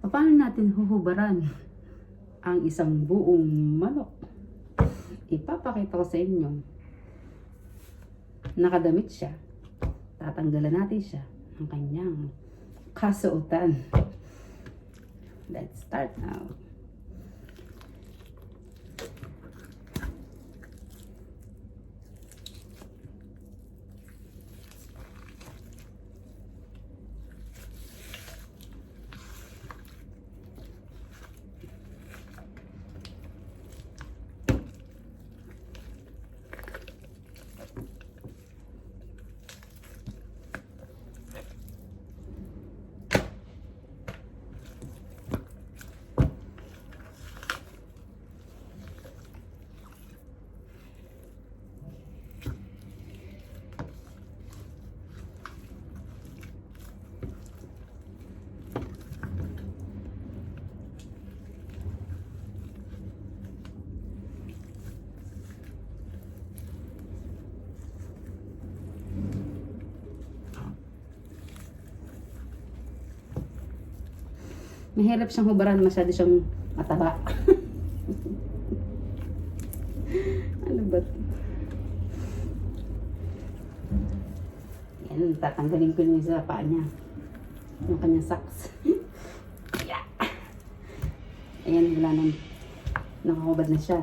Paano natin huhubaran ang isang buong manok? Ipapakita ko sa inyo. Nakadamit siya. Tatanggalan natin siya ng kanyang kasuotan. Let's start now. Mahirap siyang hubaran, masyado siyang mataba. Ano ba? Yan, tatanggalin ko yung sa paa niya. Yung kanyang socks. Yeah. Ayan, wala nang nakahubad na siya.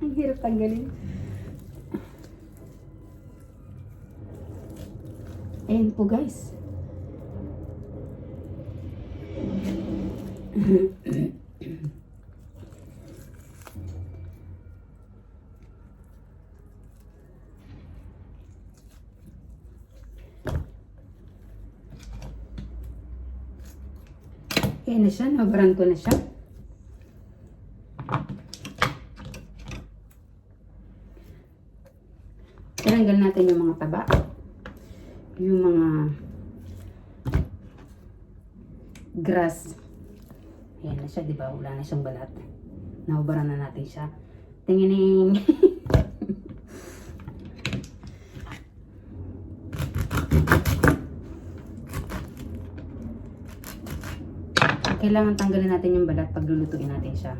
Ang hirap tanggalin. Ayan po guys. Ayan na siya. Nabaran ko na siya. Tanggal natin yung mga taba. Yung mga grass. Ayan na siya, di ba? Wala na siyang balat. Nahubaran na natin siya. Tingining! Kailangan tanggalin natin yung balat pag lulutuin natin siya.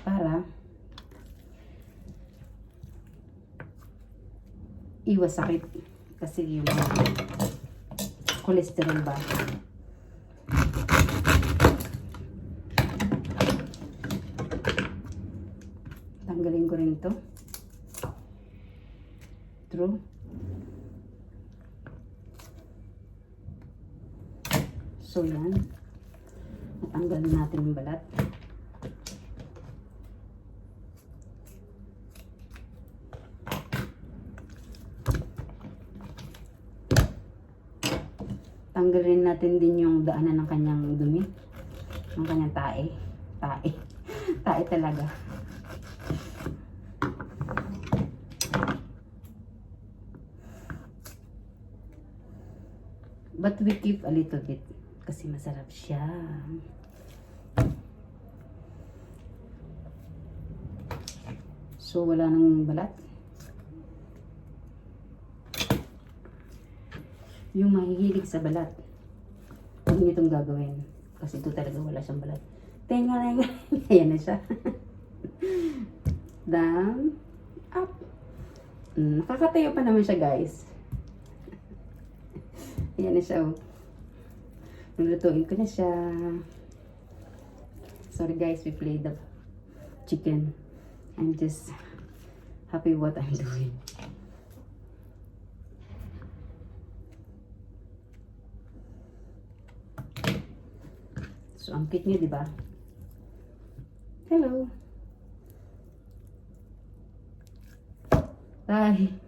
Para iwas sakit. Kasi yung cholesterol ba. Tanggalin ko rin ito. True. So yan. Natanggalin natin yung balat. Tanggalin natin din yung daanan ng kanyang dumi. Ng kanyang tae. Tae. Tae talaga. But we keep a little bit. Kasi masarap siya. So, wala nang balat. Yung mahihilig sa balat, huwag niyo itong gagawin. Kasi ito talaga wala siyang balat. Tenga. Ayan na siya. Down. Up. Nakakatayo pa naman siya, guys. Ayan na siya. Lulutuin ko na siya. Sorry guys, we played the chicken. I'm just happy what I'm doing. So, ang cute niya, di ba? Hello. Bye.